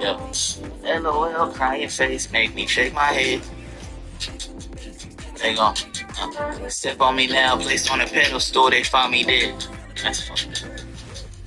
Yep. LOL, crying face, make me shake my head. There you go. Step on me now, placed on a pedestal, they found me dead. That's fucked up.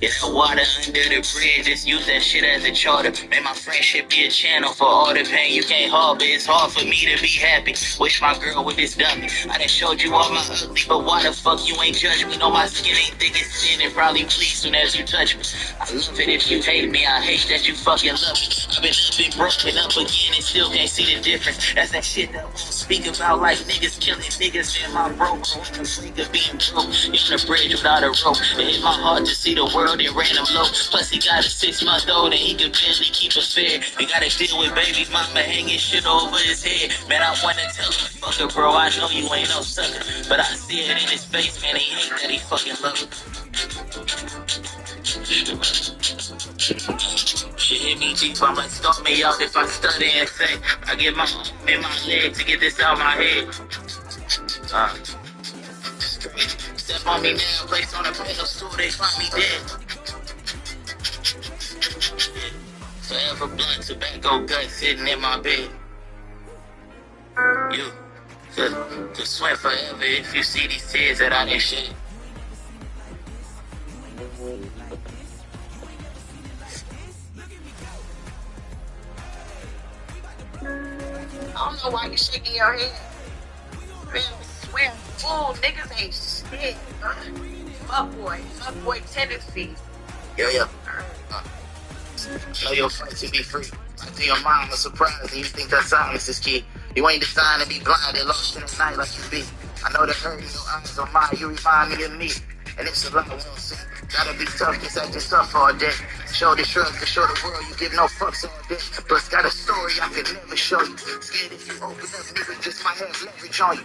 Yeah, that water under the bridge, just use that shit as a charter. Make my friendship be a channel for all the pain you can't harbor. It's hard for me to be happy. Wish my girl would this dummy. I done showed you all my ugly, but why the fuck you ain't judge me? Know my skin ain't thick as sin and probably bleed soon as you touch me. I love it if you hate me, I hate that you fucking love me. I've been broken up again and still can't see the difference. That's that shit that I won't speak about, like niggas killing niggas in my bro. I'm afraid of being broke. On a bridge without a rope. It hit my heart to see the world and ran him low. Plus he got a 6-month-old and he could barely keep a fair. We gotta deal with baby mama hanging shit over his head. Man, I wanna tell him, fucker, bro, I know you ain't no sucker. But I see it in his face, man, he hate that he fucking love him. Shit hit me deep, I'ma start me out if I study and say I get my arm in my leg to get this out my head. Step on me now, place on a pedestal, they find me dead. Forever blunt, tobacco gut sitting in my bed. You could swear forever if you see these tears that I didn't shed. I don't know why you shaking your head. Man, I swear, fool, niggas ain't shit. Fuck boy tendencies. Yeah. Know your fight to be free. I think your mind was surprised and you think that silence is key. You ain't designed to be blind and lost in the night like you be. I know the hurt in your eyes are mine, you remind me of me. And it's a lot we don't see. Gotta be tough, just acting tough all day. Show the shrug to show the world you give no fucks all day. Plus got a story I could never show you. Scared if you open up, niggas just might have leverage on you.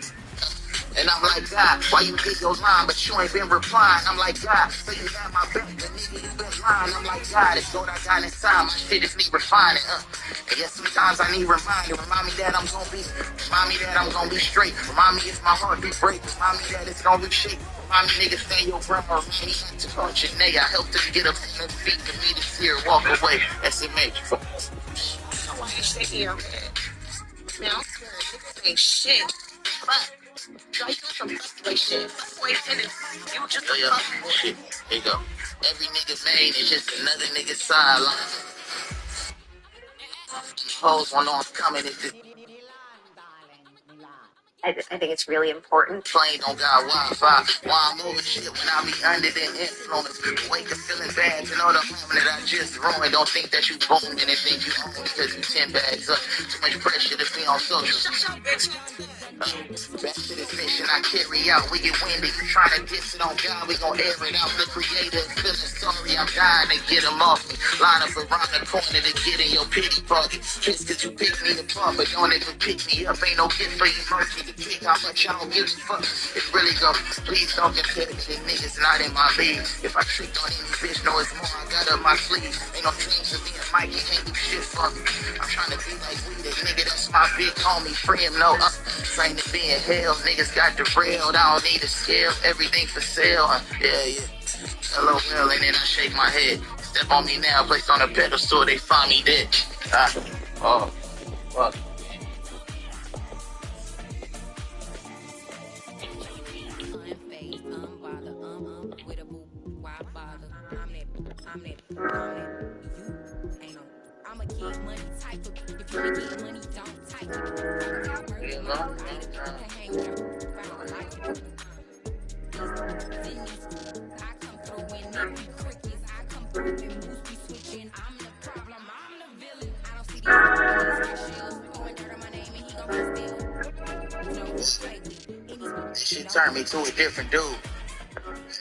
And I'm like, God, why you get your line, but you ain't been replying? I'm like, God, so you got my back, but nigga, you been lying. I'm like, God, it's what I got inside, my shit is need refining, And yes, sometimes I need reminding. Remind me that I'm gonna be straight. Remind me if my heart be break. Remind me that it's gonna reshape. Remind me, nigga, stay your ground. Remind me not to punch your nigga. I helped them get up on their feet for me to see her walk away. SMA. I want you shaking your head. Man, I'm scared. Niggas ain't shit. Fuck. Yo, you got some fuckboy shit. Fuckboy tendencies. You just a fuckboy. Shit. Here you go. Every nigga main is just another nigga's sideline. Hoes wanna know I'm coming if it. I think it's really important. Plane don't got Wi-Fi. Why I'm over shit when I be under the influence. Wake up feeling bad to know the moment that I just ruined. Don't think that you booming and think you own because you 10 bags up. Too much pressure to be on social. Back to this mission I carry out. We get windy. You trying to diss it on God, we gon' air it out. The creator is feeling sorry. I'm dying to get him off me. Line up around the corner to get in your pity party. Just cause you picked me to bump, but don't even pick me up. Ain't no gift for you mercy to pick how much I don't give a fuck. It really go. Please don't compare me to niggas not in my league. If I tricked on any bitch, know it's more I got up my sleeve. Ain't no dreams of being Mikey, can't do shit for me. I'm trying to be like we, that nigga, that's my big homie. Free him, no, train to be in hell. Niggas got derailed, I don't need a scale. Everything for sale, yeah. LOL, and then I shake my head. Step on me now, placed on a pedestal, they find me dead. Oh, fuck. I'ma keep money tight. If you ain't getting money, don't tight. You can't hang out. turned me to a different dude.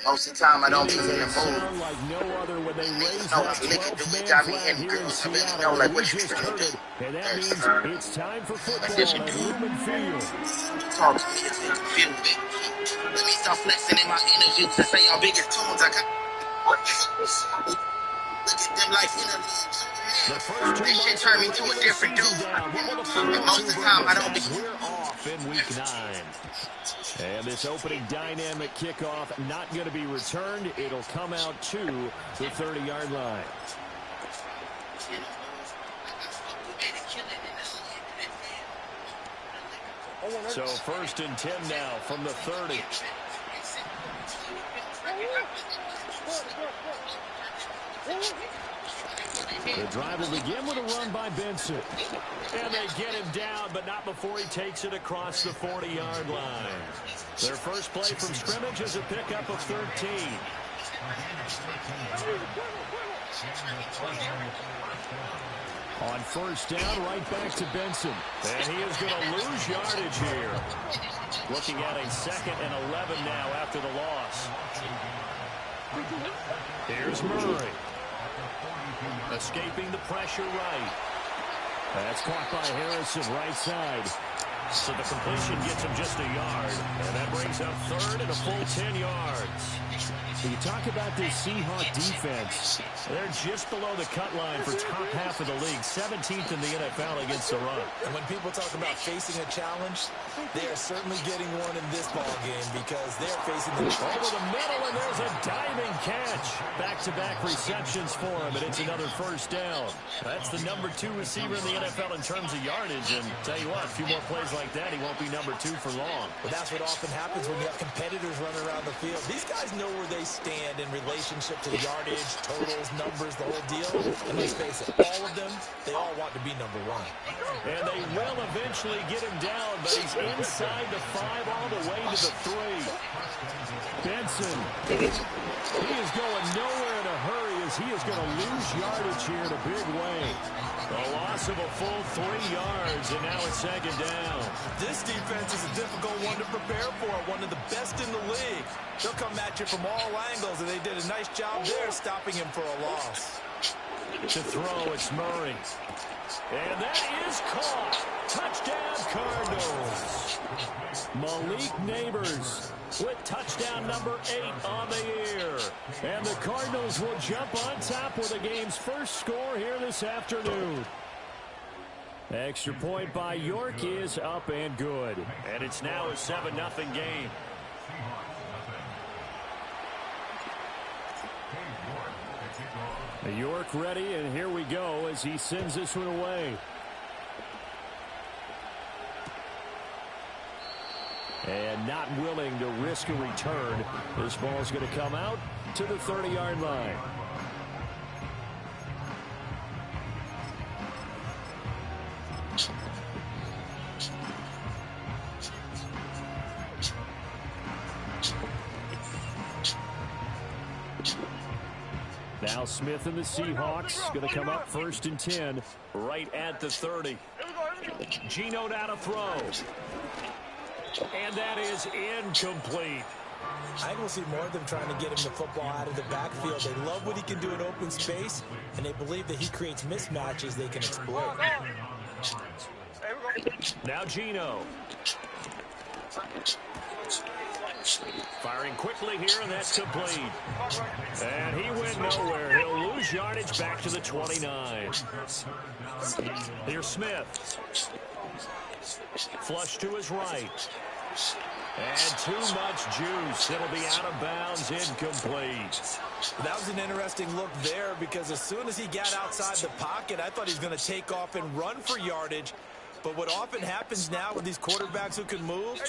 Most of the time, I don't be in the mood. Sound like no other when they raise No, that like, look at 12th the man got me flag in here in girls. I really Seattle. know, like, We what you just finna heard do. it, and that means it's time for football This your at dude. Lumen Field. Talk to me, it's in the field, baby. Let me start flexing in my interviews to say y'all biggest tunes. I got what? Look at them like interviews. The first 2 This shit months of turned the me to a regular different season dude. down. What will the And final most two of the bring time, I us don't be. as we're off in Week 9? And this opening dynamic kickoff not going to be returned. It'll come out to the 30-yard line. So 1st and 10 now from the 30. The drive will begin with a run by Benson. And they get him down, but not before he takes it across the 40-yard line. Their first play from scrimmage is a pickup of 13. On 1st down, right back to Benson. And he is going to lose yardage here. Looking at a 2nd and 11 now after the loss. Here's Murray. Escaping the pressure right. That's caught by Harrison right side. So the completion gets him just a yard. And that brings up 3rd and a full 10 yards. You talk about this Seahawk defense. They're just below the cut line for top half of the league. 17th in the NFL against the run. And when people talk about facing a challenge, they are certainly getting one in this ball game because they're facing the over the middle, and there's a diving catch. Back-to-back receptions for him, and it's another 1st down. That's the number 2 receiver in the NFL in terms of yardage. And tell you what, a few more plays like that, he won't be number 2 for long. But that's what often happens when you have competitors running around the field. These guys know where they stand in relationship to the yardage, totals, numbers, the whole deal. And let's face it, all of them, they all want to be number 1. And they will eventually get him down, but he's inside the 5 all the way to the 3. Benson, he is going nowhere in a hurry as he is going to lose yardage here in a big way. A loss of a full 3 yards, and now it's 2nd down. This defense is a difficult one to prepare for, one of the best in the league. They'll come at you from all angles, and they did a nice job there stopping him for a loss. To throw, it's Murray. And that is caught. Touchdown, Cardinals. Malik Neighbors with touchdown number 8 on the year. And the Cardinals will jump on top with the game's first score here this afternoon. Extra point by York is up and good. And it's now a 7-0 game. York ready, and here we go as he sends this one away. And not willing to risk a return. This ball's going to come out to the 30-yard line. Now Smith and the Seahawks going to come up 1st and 10 right at the 30. Geno now to throw. And that is incomplete. I will see more of them trying to get him the football out of the backfield. They love what he can do in open space, and they believe that he creates mismatches they can exploit. Now Geno. Firing quickly here, and that's complete. And he went nowhere. He'll lose yardage back to the 29. Here's Smith. Flush to his right. And too much juice. It'll be out of bounds, incomplete. That was an interesting look there because as soon as he got outside the pocket, I thought he was going to take off and run for yardage. But what often happens now with these quarterbacks who can move,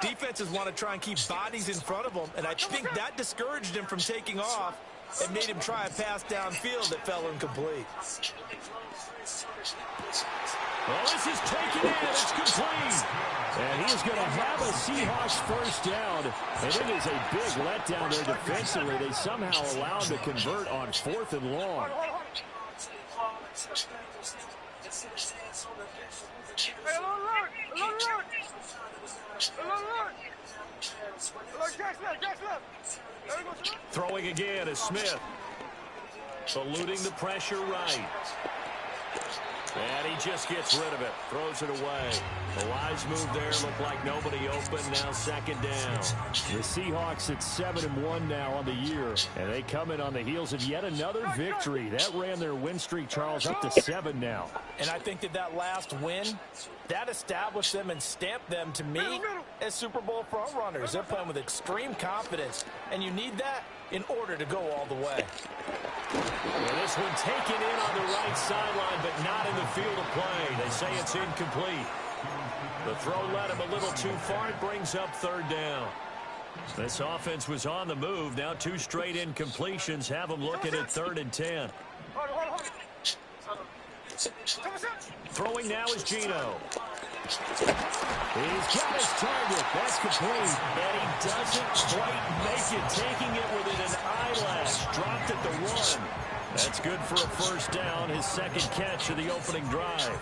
defenses want to try and keep bodies in front of them, and I think that discouraged him from taking off and made him try a pass downfield that fell incomplete. Well, this is taken in. It's complete. And he is going to have a Seahawks 1st down. And it is a big letdown there defensively. They somehow allow him to convert on 4th and long. Throwing again is Smith. Eluding the pressure right. And he just gets rid of it. Throws it away. A wise move there. Looked like nobody open. Now second down. The Seahawks at 7-1 now on the year. And they come in on the heels of yet another victory. That ran their win streak, Charles, up to 7 now. And I think that last win, that established them and stamped them, to me, as Super Bowl frontrunners. They're playing with extreme confidence. And you need that in order to go all the way. Well, this one taken in on the right sideline, but not in the field of play. They say it's incomplete. The throw led him a little too far. It brings up third down. This offense was on the move. Now 2 straight incompletions have them looking at 3rd and 10. Throwing now is Geno. He's got his target. That's complete. And he doesn't quite make it. Taking it within an eyelash. Dropped at the 1. That's good for a first down. His second catch of the opening drive.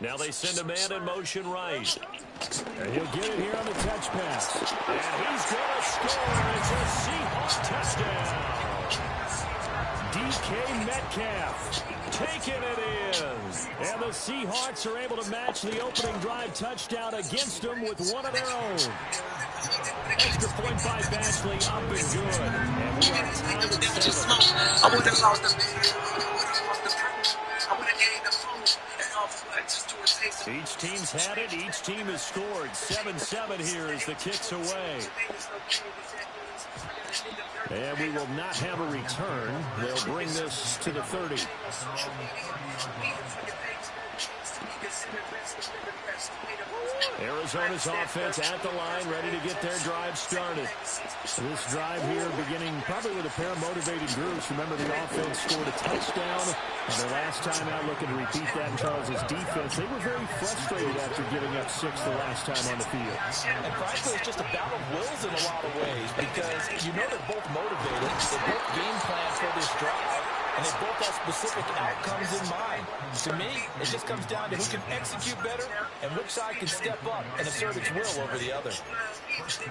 Now they send a man in motion right. And he'll get it here on the touch pass. And he's going to score. It's a Seahawks touchdown. DK Metcalf taking it in. And the Seahawks are able to match the opening drive touchdown against them with one of their own. Extra point by Bashley, up and good. And we are tied at 7. Each team's had it. Each team has scored. 7-7 here as the kick's away. And we will not have a return. They'll bring this to the 30. Arizona's offense at the line, ready to get their drive started. This drive here beginning probably with a pair of motivated groups. Remember, the offense scored a touchdown on their last time out, looking to repeat that in Charles's defense. They were very frustrated after giving up 6 the last time on the field. And frankly, it's just a battle of wills in a lot of ways, because you know they're both motivated. They both game plan for this drive, and they both have specific outcomes in mind. To me, it just comes down to who can execute better and which side can step up and assert its will over the other.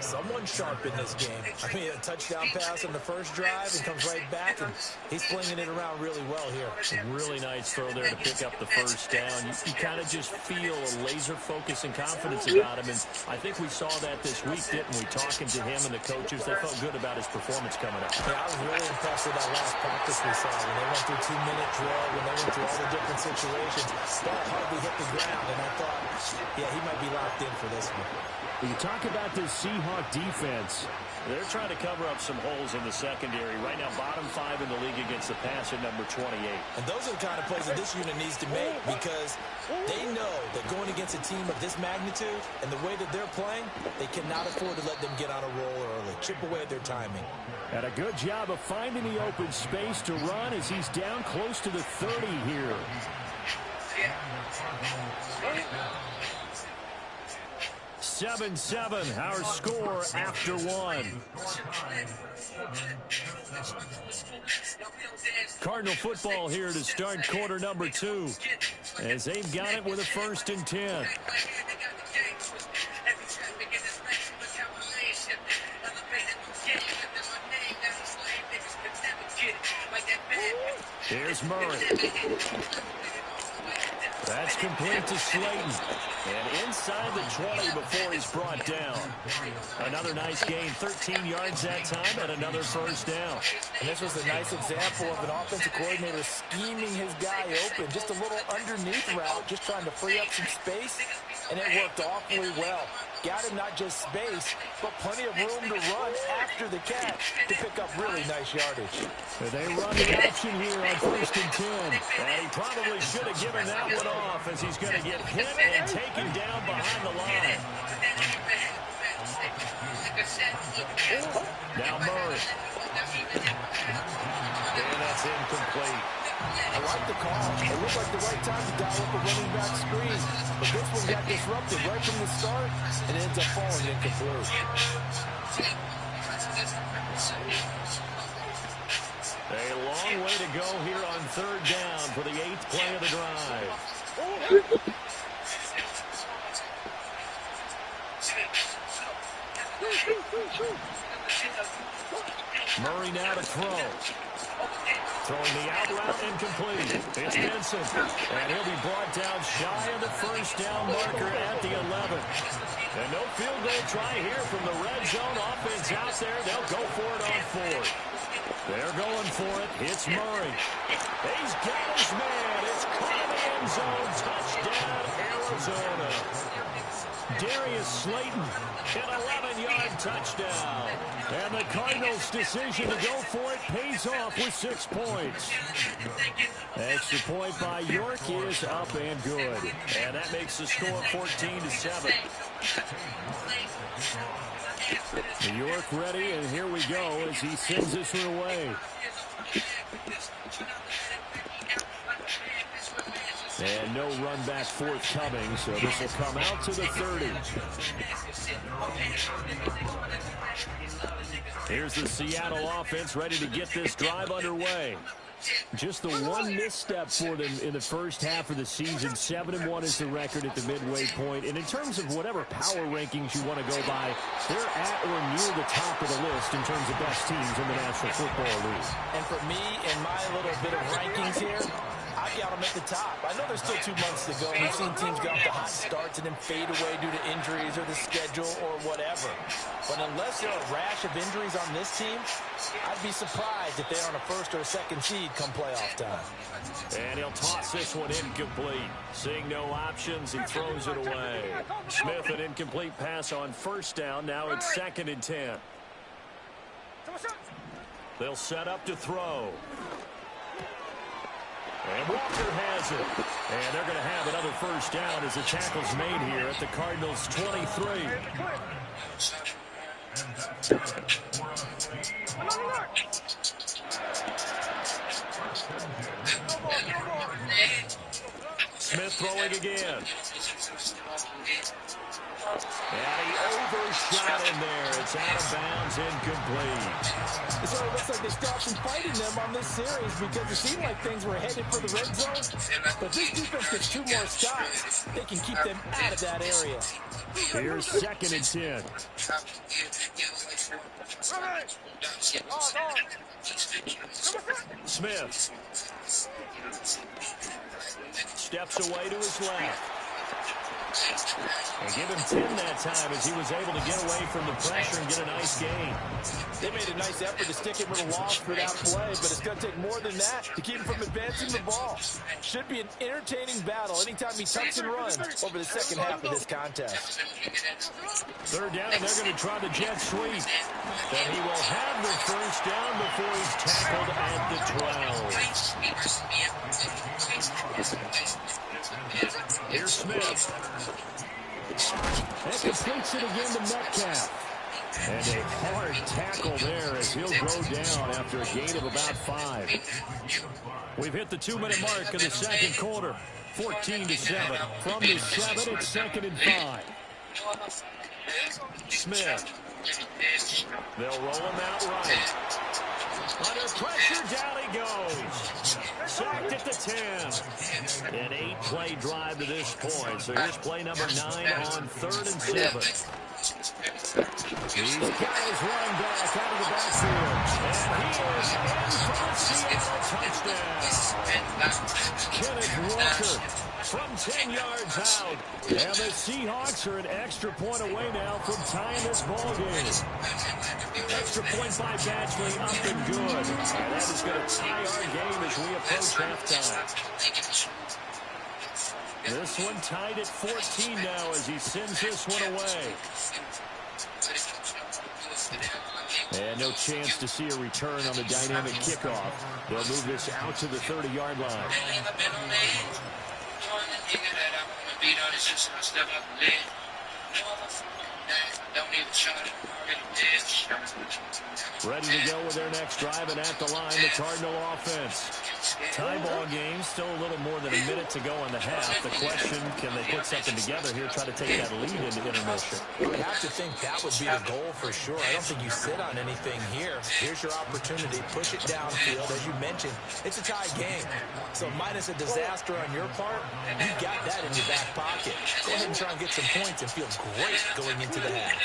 Someone sharp in this game. I mean, a touchdown pass on the first drive and comes right back, and he's flinging it around really well here. Really nice throw there to pick up the first down. You kind of just feel a laser focus and confidence about him, and I think we saw that this week, didn't we? Talking to him and the coaches, they felt good about his performance coming up. Yeah, I was really impressed with that last practice we saw when they went through 2-minute drill, when they went through all the different situations. Ball hardly hit the ground, and I thought, yeah, he might be locked in for this one. When you talk about this Seahawk defense, they're trying to cover up some holes in the secondary. Right now, bottom 5 in the league against the pass at number 28. And those are the kind of plays that this unit needs to make, because they know that going against a team of this magnitude and the way that they're playing, they cannot afford to let them get on a roll early. Chip away at their timing. And a good job of finding the open space to run as he's down close to the 30 here. 7-7, our score after 1. Cardinal football here to start quarter number 2, as they've got it with a 1st and 10. Here's Murray. That's complete to Slayton. And inside the 20 before he's brought down. Another nice gain, 13 yards that time, and another first down. And this was a nice example of an offensive coordinator scheming his guy open. Just a little underneath route, just trying to free up some space, and it worked awfully well. Got him not just space, but plenty of room to run after the catch to pick up really nice yardage. They run the option here on 1st and 10. And he probably should have given that one off, as he's going to get hit and taken down behind the line. Now Murray. And that's incomplete. I like the call. It looked like the right time to dial up a running back screen. But this one got disrupted right from the start, and it ends up falling incomplete. A long way to go here on third down for the 8th play of the drive. Murray now to throw. Throwing the out route incomplete. It's Benson. And he'll be brought down shy of the first down marker at the 11. And no field goal try here from the red zone. Offense out there. They'll go for it on 4th. They're going for it. It's Murray. He's got his man. It's caught in the end zone. Touchdown, Arizona. Darius Slayton, an 11-yard touchdown. And the Cardinals' decision to go for it pays off with 6 points. Extra point by York is up and good. And that makes the score 14-7. New York ready, and here we go as he sends this one away. And no run back forthcoming, so this will come out to the 30. Here's the Seattle offense ready to get this drive underway. Just the one misstep for them in the first half of the season. 7-1 is the record at the midway point. And in terms of whatever power rankings you want to go by, they're at or near the top of the list in terms of best teams in the National Football League. And for me, in my little bit of rankings here, I've got them at the top. I know there's still 2 months to go. We've seen teams get off to hot starts and then fade away due to injuries or the schedule or whatever. But unless there are a rash of injuries on this team, I'd be surprised if they're on a first or a second seed come playoff time. And he'll toss this one incomplete. Seeing no options, he throws it away. Smith, an incomplete pass on first down. Now it's 2nd and 10. They'll set up to throw. And Walker has it. And they're going to have another first down as the tackle's made here at the Cardinals' 23. Smith throwing again. And he overshot in there. It's out of bounds, incomplete. It sort of looks like they stopped from fighting them on this series because it seemed like things were headed for the red zone. But this defense gets 2 more stops. They can keep them out of that area. Here's 2nd and 10. Smith steps away to his left. And give him 10 that time as he was able to get away from the pressure and get a nice gain. They made a nice effort to stick him with a loss for that play, but it's going to take more than that to keep him from advancing the ball. Should be an entertaining battle anytime he tucks and runs over the second half of this contest. 3rd down, and they're going to try the jet sweep. And he will have the first down before he's tackled at the 12. Here's Smith. And completes it again to Metcalf. And a hard tackle there as he'll go down after a gain of about 5. We've hit the 2-minute mark of the second quarter. 14-7. From the 7, it's 2nd and 5. Smith. They'll roll him out right. Under pressure, down he goes. Sacked at the 10. An 8-play drive to this point. So here's play number 9 on 3rd and 7. He's got his running back out of the backfield. And he is in for a Seattle touchdown. Kenneth Walker from 10 yards out. And the Seahawks are an extra point away now from tying this ball game. Extra point by Batchley, up and good. And that is going to tie our game as we approach halftime. This one tied at 14 now as he sends this one away. And no chance to see a return on the dynamic kickoff. They'll move this out to the 30-yard line. Ready to go with their next drive, and at the line, the Cardinal offense. Tie ball game, still a little more than a minute to go in the half. The question, can they put something together here, try to take that lead into intermission? You would have to think that would be the goal for sure. I don't think you sit on anything here. Here's your opportunity. Push it downfield. As you mentioned, it's a tie game. So minus a disaster on your part, you got that in your back pocket. Go ahead and try and get some points and feel great going into the half.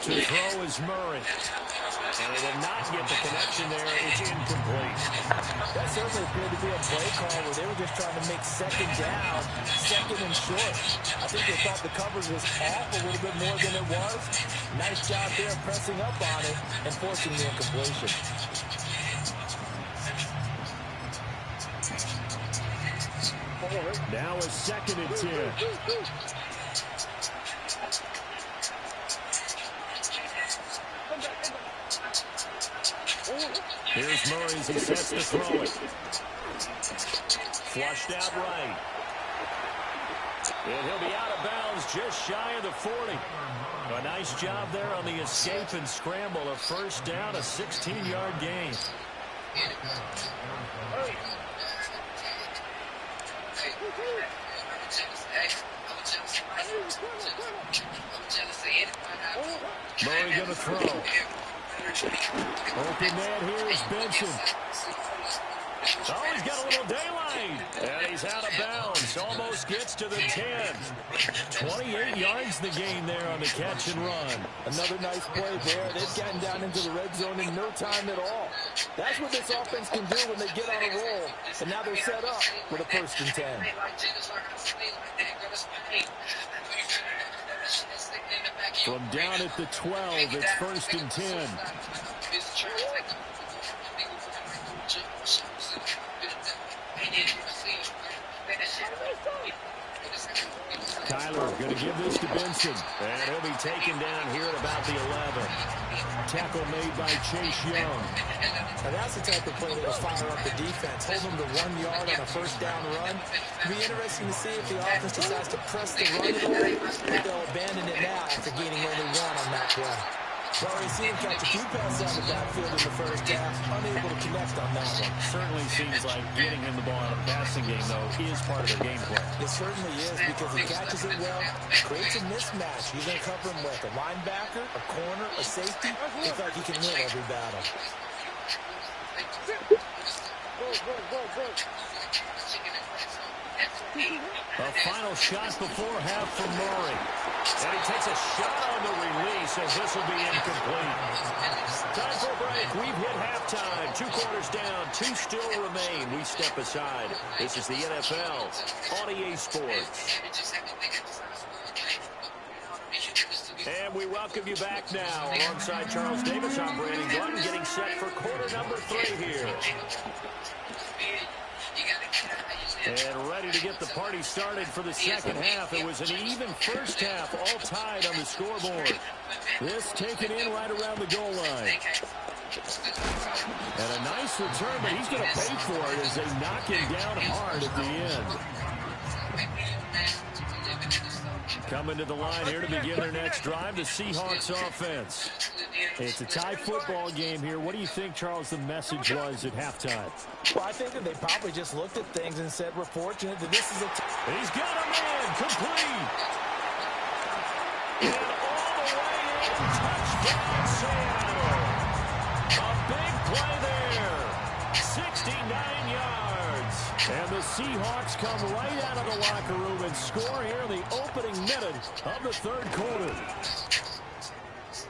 To throw is Murray. And he did not get the connection there. It's incomplete. That certainly appeared to be a play call where they were just trying to make second down, second and short. I think they thought the coverage was off a little bit more than it was. Nice job there pressing up on it and forcing the incompletion. Now a 2nd and 10. Here's Murray as he sets to throw it. Flushed out right. And he'll be out of bounds just shy of the 40. A nice job there on the escape and scramble. A first down, a 16-yard gain. Murray going to throw. Open man here is Benson. Oh, he's got a little daylight. And he's out of bounds. Almost gets to the 10. 28 yards the gain there on the catch and run. Another nice play there. They've gotten down into the red zone in no time at all. That's what this offense can do when they get on a roll. And now they're set up with a 1st and 10. From down at the 12, it's 1st and 10. Tyler going to give this to Benson. And he'll be taken down here at about the 11. Tackle made by Chase Young. Now that's the type of play that will fire up the defense. Hold them to 1 yard on a first down run. It'll be interesting to see if the offense decides to press the run at all, if they'll abandon it now after gaining only 1 on that play. Well, we've seen him catch a few passes out of the backfield in the first half, unable to connect on that one. Certainly seems like getting him the ball in a passing game, though, is part of their game plan. It certainly is, because he catches it well, creates a mismatch. He's going to cover him with a linebacker, a corner, a safety. Looks like he can win every battle. A final shot before half from Murray. And he takes a shot on the release, and this will be incomplete. Time for a break. We've hit halftime. 2 quarters down. 2 still remain. We step aside. This is the NFL on EA Sports. And we welcome you back now. Alongside Charles Davis, I'm Brandon Glenn, getting set for quarter number 3 here. And ready to get the party started for the second half. It was an even first half, all tied on the scoreboard. This taken in right around the goal line. And a nice return, but he's going to pay for it as they knock him down hard at the end. Coming to the line here to begin their next drive, the Seahawks offense. It's a tie football game here. What do you think, Charles, the message was at halftime? Well, I think that they probably just looked at things and said, we're fortunate that this is a... He's got a man, complete. And all the way in, touchdown Seattle. A big play there. 69 yards. And the Seahawks come right out of the locker room and score here in the opening minute of the 3rd quarter.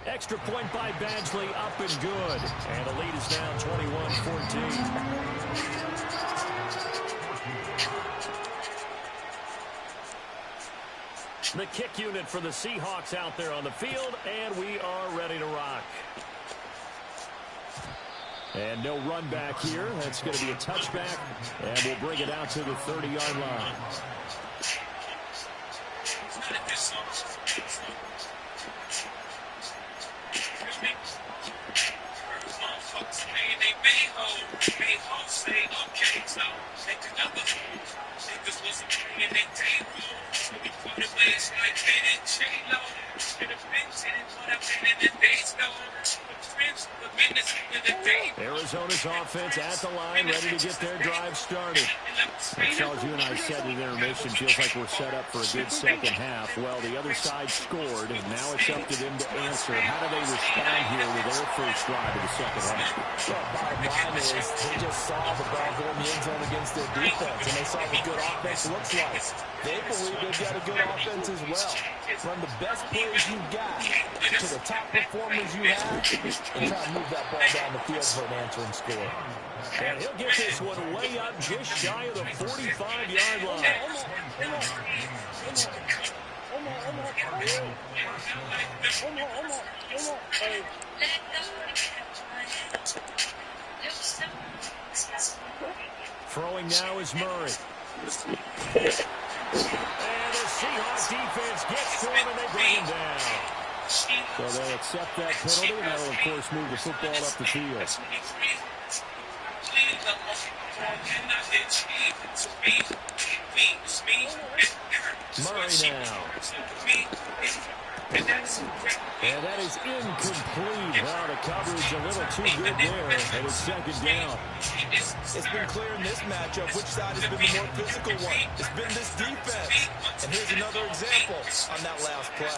Extra point by Badgley, up and good. And the lead is now 21-14. The kick unit for the Seahawks out there on the field, and we are ready to rock. And no run back here. That's going to be a touchback, and we'll bring it out to the 30-yard line. Niners offense at the line, ready to get their drive started. Charles, you and I said in intermission, feels like we're set up for a good second half. Well, the other side scored, and now it's up to them to answer. How do they respond here with their first drive of the second half? Well, bottom line is they just saw the ball go in the end zone against their defense, and they saw what good offense looks like. They believe they've got a good offense as well. Run the best plays you've got to the top performers you have, and try to move that ball down the field for an answering score. And he'll get this one way up just shy of the 45-yard line. Throwing now is Murray. And the Seahawks defense gets to him, and they bring him down. So they'll accept that penalty, and that'll, of course, move the football up the field. Murray now. And that is incomplete. Well, the coverage a little too good there, and it's second down. It's been clear in this matchup which side has been the more physical one. It's been this defense. And here's another example on that last play.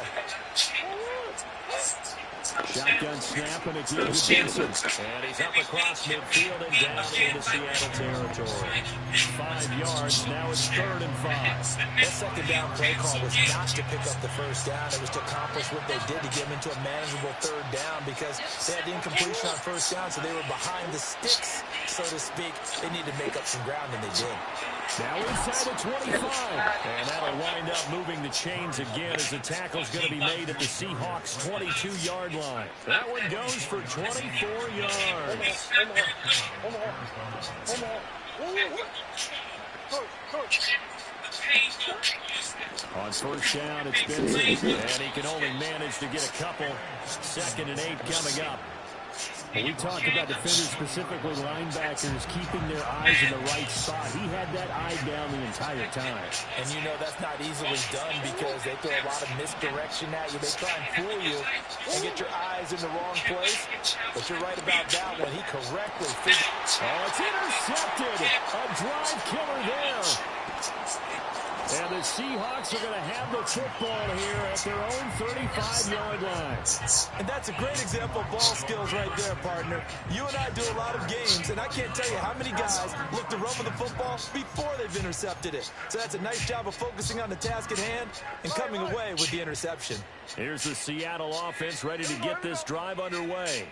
Shotgun snap, and it gives to Benson. And he's up across midfield and down into Seattle territory. 5 yards. Now it's 3rd and 5. That second down play call was not to pick up the first down. It was to accomplish what they did to get them into a manageable 3rd down because they had the incompletion on first down, so they were behind the sticks, so to speak. They needed to make up some ground, and they did. Now inside the 25. And that'll wind up moving the chains again as the tackle's going to be made at the Seahawks' 22-yard line. That one goes for 24 yards. On first down, it's Benson. And he can only manage to get a couple. 2nd and 8 coming up. When we talk about defenders, specifically linebackers, keeping their eyes in the right spot. He had that eye down the entire time. And you know that's not easily done because they throw a lot of misdirection at you. They try and fool you and get your eyes in the wrong place. But you're right about that one. He correctly figured. Oh, it's intercepted. A drive killer there. And the Seahawks are going to have the football here at their own 35-yard line. And that's a great example of ball skills right there, partner. You and I do a lot of games, and I can't tell you how many guys look to run with the football before they've intercepted it. So that's a nice job of focusing on the task at hand and coming away with the interception. Here's the Seattle offense ready to get this drive underway.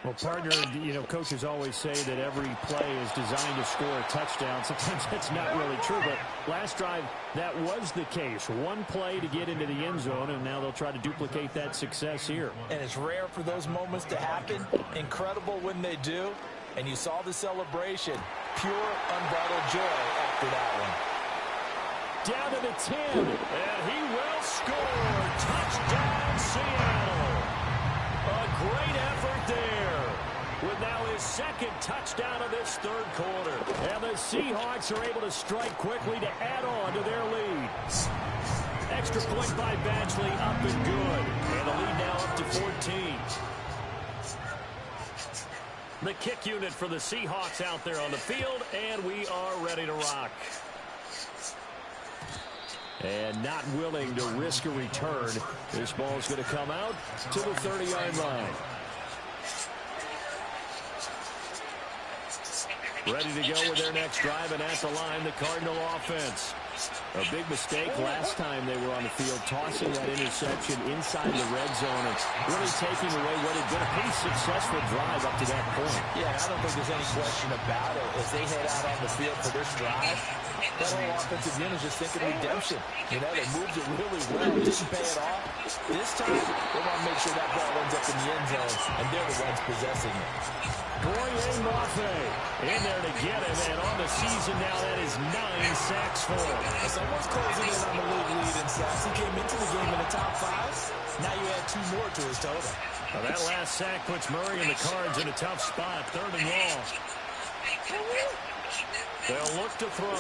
Well, partner, you know, coaches always say that every play is designed to score a touchdown. Sometimes that's not really true, but last drive, that was the case. One play to get into the end zone, and now they'll try to duplicate that success here. And it's rare for those moments to happen. Incredible when they do. And you saw the celebration. Pure, unbridled joy after that one. Down to the 10, and he will score. Touchdown, Seattle. A great effort there. With now his 2nd touchdown of this 3rd quarter. And the Seahawks are able to strike quickly to add on to their lead. Extra point by Badgley, up and good. And the lead now up to 14. The kick unit for the Seahawks out there on the field, and we are ready to rock. And not willing to risk a return. This ball's going to come out to the 30-yard line. Ready to go with their next drive, and at the line, the Cardinal offense. A big mistake last time they were on the field, tossing that interception inside the red zone and really taking away what had been a pretty successful drive up to that point. Yeah, I don't think there's any question about it. As they head out on the field for this drive, that whole offensive unit is just thinking redemption. You know, they moved it really well, didn't pay it off. This time, they want to make sure that ball ends up in the end zone, and they're the ones possessing it. Boye Mafe in there to get him, and on the season now, that is 9 sacks for him. Someone's closing in on the league lead in sacks. He came into the game in the top 5. Now you add 2 more to his total. Well, that last sack puts Murray and the Cards in a tough spot, 3rd and long. They'll look to throw.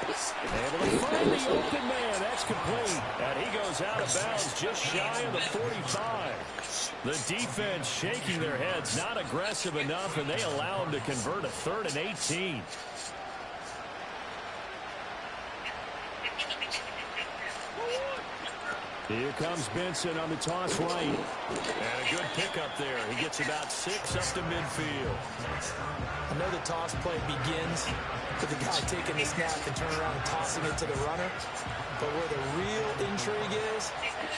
Able to find the open man. That's complete. And he goes out of bounds just shy of the 45. The defense shaking their heads, not aggressive enough, and they allow him to convert a 3rd and 18. Here comes Benson on the toss right. And a good pickup there. He gets about 6 up to midfield. I know the toss play begins with the guy taking the snap and turning around and tossing it to the runner. But where the real intrigue is,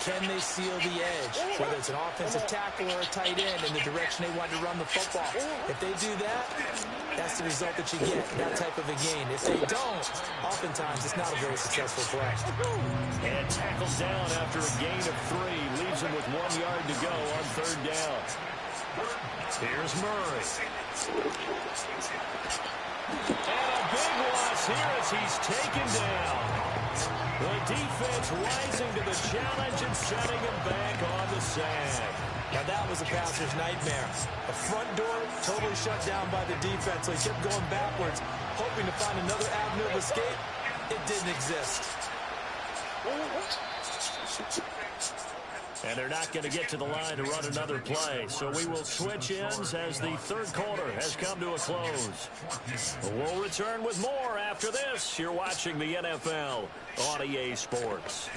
can they seal the edge? Whether it's an offensive tackle or a tight end in the direction they want to run the football. If they do that, that's the result that you get, that type of a gain. If they don't, oftentimes it's not a very successful play. And tackles down after a gain of 3. Leaves him with 1 yard to go on 3rd down. Here's Murray. And a big loss here as he's taken down. The defense rising to the challenge and setting him back on the sack. Now that was a passer's nightmare. The front door totally shut down by the defense, so he kept going backwards, hoping to find another avenue of escape. It didn't exist. And they're not going to get to the line to run another play. So we will switch ends as the 3rd quarter has come to a close. We'll return with more after this. You're watching the NFL on EA Sports.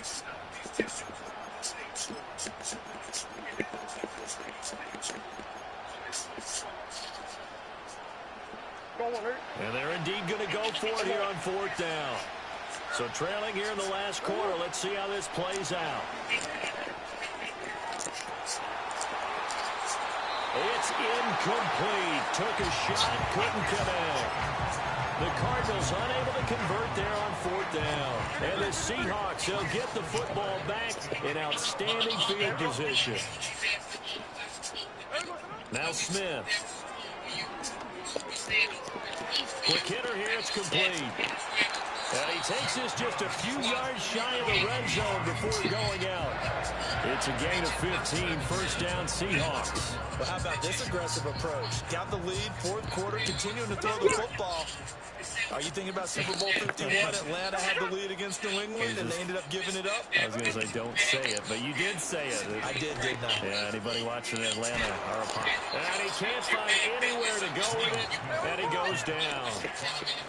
And they're indeed going to go for it here on 4th down. So trailing here in the last quarter. Let's see how this plays out. It's incomplete. Took a shot, couldn't connect. The Cardinals unable to convert there on 4th down. And the Seahawks, they'll get the football back in outstanding field position. Now Smith. Quick hitter here, it's complete. And he takes this just a few yards shy of the red zone before going out. It's a gain of 15, 1st down Seahawks. Well, how about this aggressive approach? Got the lead, 4th quarter, continuing to throw the football. Are you thinking about Super Bowl 51? Atlanta had the lead against New England, and they ended up giving it up? I was going to say, don't say it, but you did say it. I didn't I? Yeah, anybody watching Atlanta are a pop. And he can't find anywhere to go with it, and he goes down.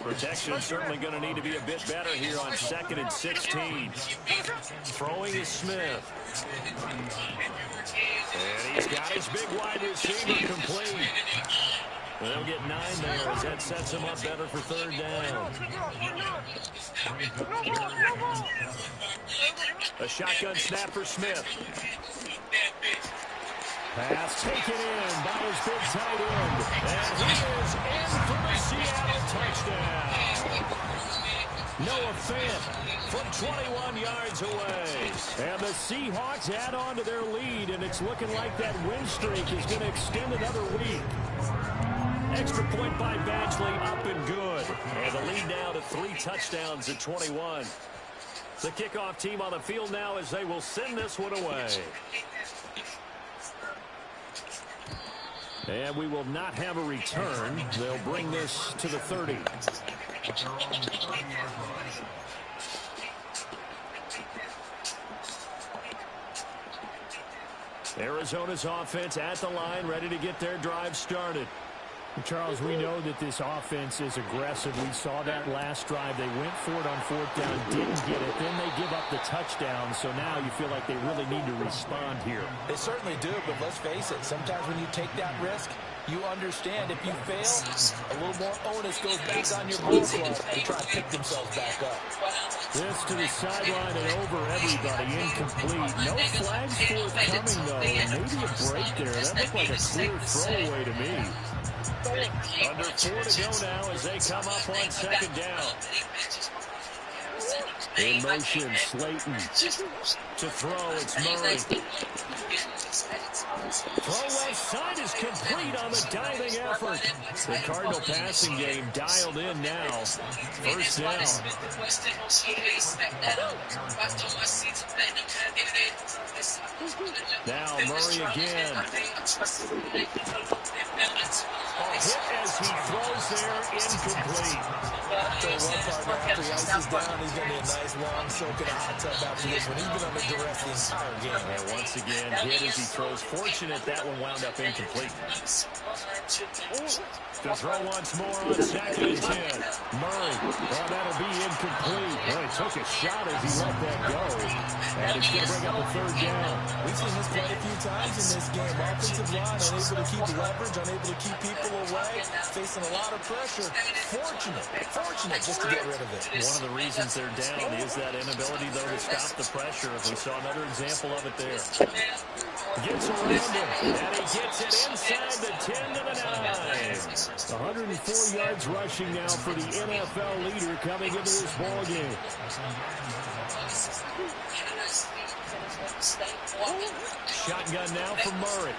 Protection certainly going to need to be a bit better here on 2nd and 16. Throwing is Smith. And he's got his big wide receiver complete. They'll get 9 there as that sets him up better for 3rd down. A shotgun snap for Smith. Pass taken in by his big tight end. And he is in for the Seattle touchdown. Noah Fant from 21 yards away. And the Seahawks add on to their lead, and it's looking like that win streak is going to extend another week. Extra point by Badgley, up and good. And the lead now to 3 touchdowns at 21. The kickoff team on the field now as they will send this one away. And we will not have a return. They'll bring this to the 30. Arizona's offense at the line, ready to get their drive started. Charles, we know that this offense is aggressive. We saw that last drive. They went for it on 4th down, didn't get it. Then they give up the touchdown. So now you feel like they really need to respond here. They certainly do, but let's face it. Sometimes when you take that risk, you understand if you fail, a little more onus goes back on your ball club to try to pick themselves back up. This to the sideline and over everybody. Incomplete. No flags forthcoming, though. Maybe a break there. That looked like a clear throwaway to me. Under 4 to go now as they come up on 2nd down. In motion, Slayton. To throw, it's Murray. Throw left side is complete on the diving effort. The Cardinal passing game dialed in now. First down. Now Murray again. Hit as he throws there, incomplete. So one part after he ices down, he's going to be a nice long soak in a hot tub after this one. He's been under duress the entire game. And once again, hit as he throws. Fortunate that one wound up incomplete. To throw once more on 2nd and 10. Murray, well, that'll be incomplete. Well, he took a shot as he let that go. And it's going to bring up a 3rd down. We've seen this quite a few times in this game. Offensive line unable to keep leverage, unable to keep people away, facing a lot of pressure. Fortunate just to get rid of it. One of the reasons they're down is that inability, though, to stop the pressure. We saw another example of it there. Gets around him, and he gets it inside the 10 to the 9. 104 yards rushing now for the NFL leader coming into this ball game. Shotgun now for Murray.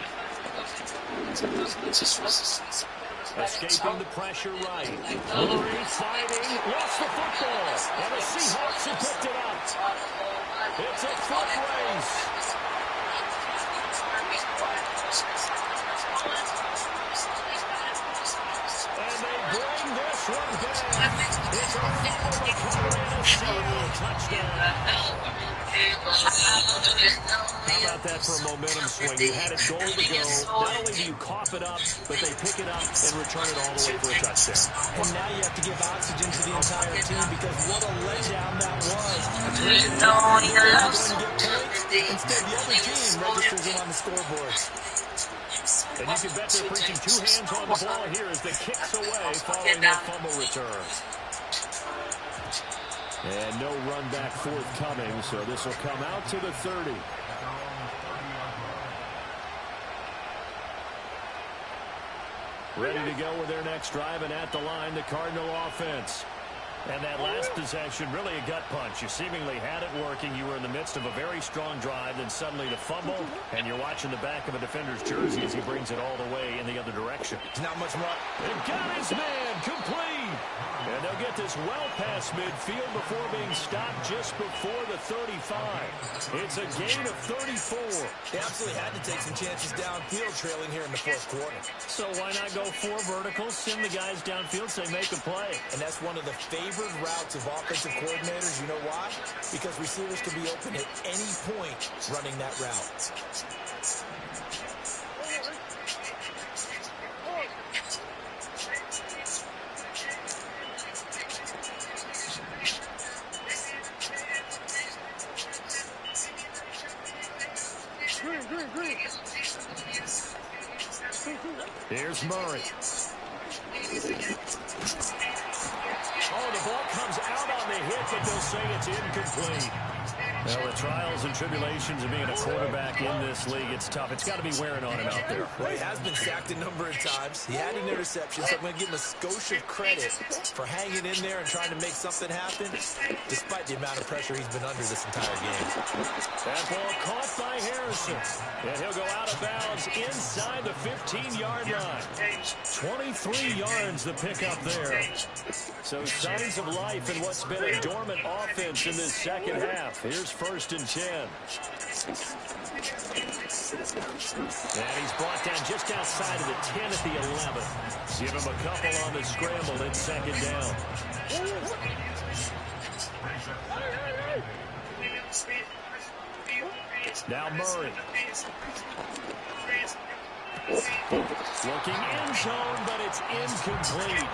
Escaping the pressure right. Murray fighting, lost the football, and the Seahawks have picked it up. It's a foot race. And they bring this one back. It's a fumble recovery and a Seattle touchdown. How about that for a momentum swing? You had a goal to go. Not only do you cough it up, but they pick it up and return it all the way for a touchdown. And now you have to give oxygen to the entire team because what a letdown that was. Instead, the other team registers it on the scoreboard. And you can bet they're preaching 2 hands on the ball here as the kicks away following the fumble return. And no run back forthcoming, so this will come out to the 30. Ready to go with their next drive, and at the line, the Cardinal offense. And that last possession, really a gut punch. You seemingly had it working. You were in the midst of a very strong drive, then suddenly the fumble, and you're watching the back of a defender's jersey as he brings it all the way in the other direction. Not much more. And got his man complete. And they'll get this well past midfield before being stopped just before the 35. It's a gain of 34. They absolutely had to take some chances downfield trailing here in the 4th quarter. So why not go 4 verticals, send the guys downfield, say make a play. And that's one of the favored routes of offensive coordinators. You know why? Because receivers can be open at any point running that route. Here's Murray. Oh, the ball comes out on the hit, but they'll say it's incomplete. Well, the trials and tribulations of being a quarterback in this league, it's tough. It's got to be wearing on him out there. Well, he has been sacked a number of times. He had an interception, so I'm going to give him a skosh of credit for hanging in there and trying to make something happen, despite the amount of pressure he's been under this entire game. That ball caught by Harrison, and he'll go out of bounds inside the 15-yard line. 23 yards the pickup there. So signs of life in what's been a dormant offense in this second half. Here's 1st and 10. And he's brought down just outside of the 10 at the 11. Give him a couple on the scramble. It's 2nd down. Now Murray. Looking in zone, but it's incomplete.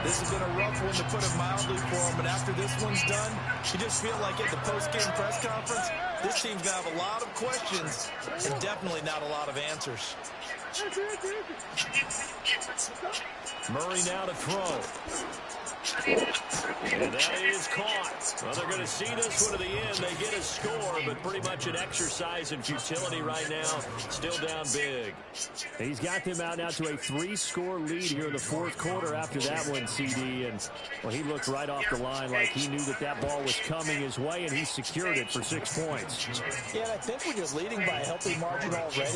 This has been a rough one, to put it mildly, for him. But after this one's done, you just feel like at the post-game press conference, this team's going to have a lot of questions and definitely not a lot of answers. Murray now to throw. And that is caught. Well, they're going to see this one to the end. They get a score, but pretty much an exercise in futility right now. Still down big. He's got them out now to a 3-score lead here in the fourth quarter after that one, CD. And, well, he looked right off the line like he knew that that ball was coming his way, and he secured it for 6 points. Yeah, and I think when you're leading by a healthy margin already,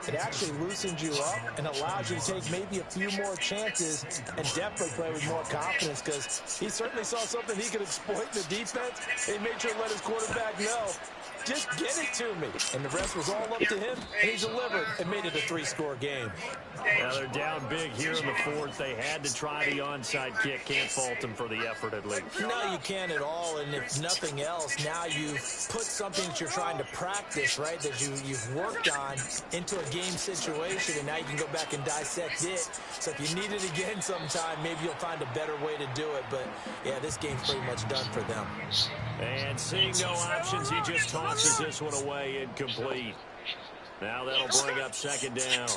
it actually loosens you up and allows you to take maybe a few more chances and definitely play with more confidence, because he certainly saw something he could exploit in the defense. He made sure to let his quarterback know, just get it to me. And the rest was all up to him, and he delivered and made it a 3-score game. Now they're down big here in the fourth. They had to try the onside kick. Can't fault them for the effort at least. No, you can't at all. And if nothing else, now you've put something that you're trying to practice, right, that you've worked on into a game situation, and now you can go back and dissect it. So if you need it again sometime, maybe you'll find a better way to do it. But, yeah, this game's pretty much done for them. And seeing no options, he just tosses this one away, incomplete. Now that'll bring up second down.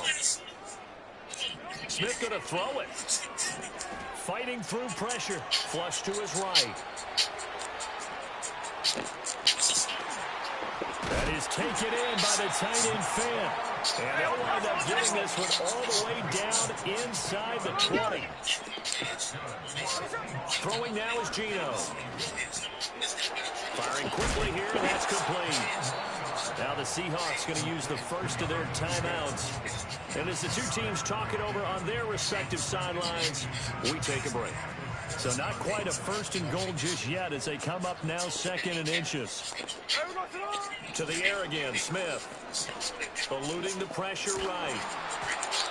Smith going to throw it. Fighting through pressure. Flush to his right. That is taken in by the tight end Fant. And they'll wind up getting this one all the way down inside the 20. Throwing now is Geno. Firing quickly here, and that's complete. Now the Seahawks going to use the first of their timeouts. And as the two teams talk it over on their respective sidelines, we take a break. So not quite a first and goal just yet as they come up now second and inches. To the air again, Smith. Eluding the pressure right.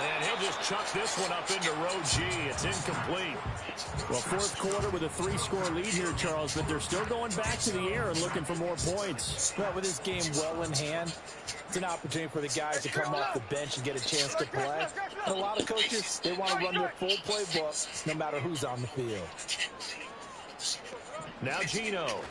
And he'll just chuck this one up into row G. It's incomplete. Well, fourth quarter with a 3-score lead here, Charles, but they're still going back to the air and looking for more points. Well, with this game well in hand, it's an opportunity for the guys to come off the bench and get a chance to play. And a lot of coaches, they want to run their full playbook no matter who's on the field. Now Geno.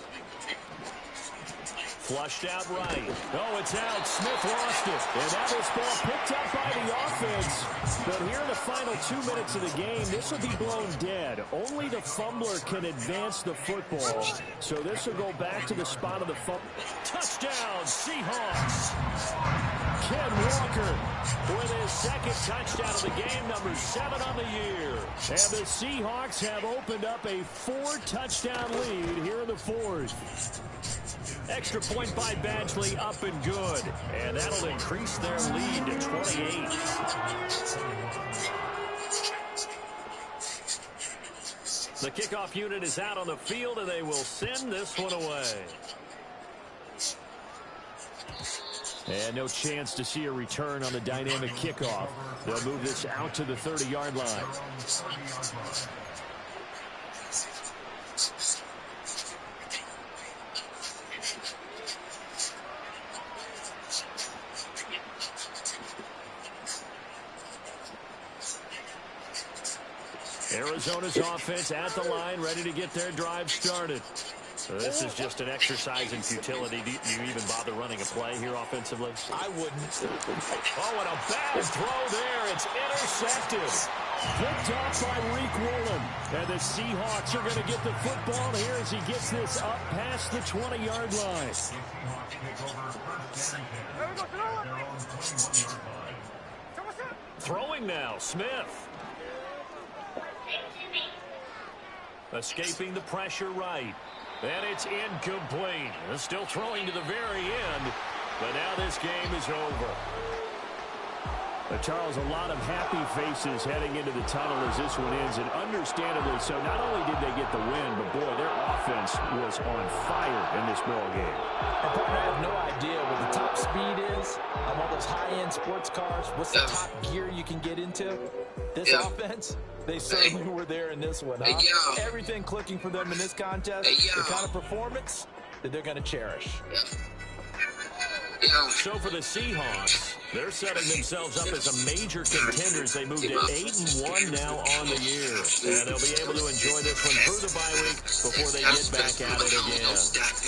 Flushed out right. Oh, it's out. Smith lost it. And that was ball picked up by the offense. But here in the final 2 minutes of the game, this will be blown dead. Only the fumbler can advance the football. So this will go back to the spot of the fumble. Touchdown, Seahawks. Ken Walker with his second touchdown of the game, number 7 on the year. And the Seahawks have opened up a 4-touchdown lead here in the fourth. Extra point by Badgley, up and good. And that'll increase their lead to 28. The kickoff unit is out on the field, and they will send this one away. And no chance to see a return on the dynamic kickoff. They'll move this out to the 30-yard line. Arizona's offense at the line, ready to get their drive started. So this is just an exercise in futility. Do you even bother running a play here offensively? I wouldn't. Oh, and a bad throw there. It's intercepted. Picked off by Reek Woolen. And the Seahawks are going to get the football here as he gets this up past the 20-yard line. Throwing now, Smith. Escaping the pressure right. And it's incomplete. Still throwing to the very end. But now this game is over. Charles, a lot of happy faces heading into the tunnel as this one ends, and understandably so. Not only did they get the win, but boy, their offense was on fire in this ball game. And partner, I have no idea what the top speed is on all those high-end sports cars. What's the top gear you can get into? This offense, they certainly were there in this one, huh? Everything clicking for them in this contest, the kind of performance that they're going to cherish. Yeah. So for the Seahawks, they're setting themselves up as a major contender as they move to 8-1 now on the year. And they'll be able to enjoy this one through the bye week before they get back at it again.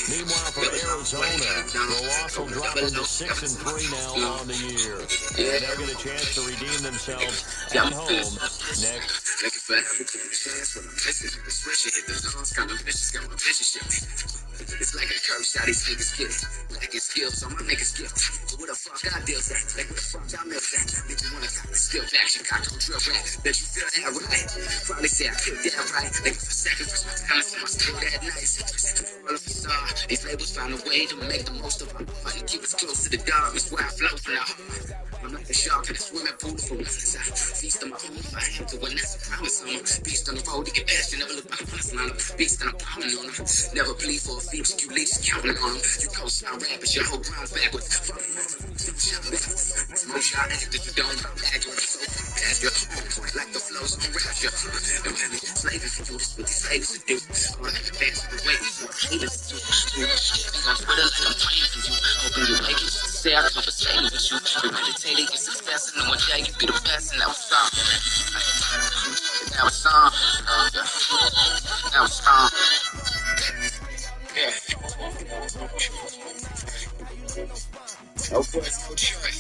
Meanwhile, for Arizona, the loss will drop them to 6-3 now on the year. And they'll get a chance to redeem themselves at home next. It's like a curse shot, these niggas get it. Lacking skills, so my niggas get it. But what the fuck I deal that? Like what the fuck I milk that? Nigga wanna cop the skill action, cock on drill rap. Bet you feel that right. Probably say I killed that right. Nigga for sacrifice my talent for my skill that nice. All of us are. These labels find a way to make the most of our part and keep us close to the dark. That's why I flow from the heart. I'm like a shark in a swimming pool for once. I feast on my own fire to win, that's a promise on them. Beast on the road to get past you, never look back on us, line up. Beast on a pounding on them. Never plead for a feature, you least counting on them. You co-sign rappers, your whole ground backwards. Fuck them all. Smoke shot actors, you don't act on so past your on point like the flows on rapture. And when it's slavery for you, this what these slaves should do. All that dance for the way we want haters to do. On Twitter like I'm praying for you, hoping you make it. Say I conversating with you, meditating your success, and one day you be the best, and that was strong. That was strong. That was strong. Yeah. No voice, no choice.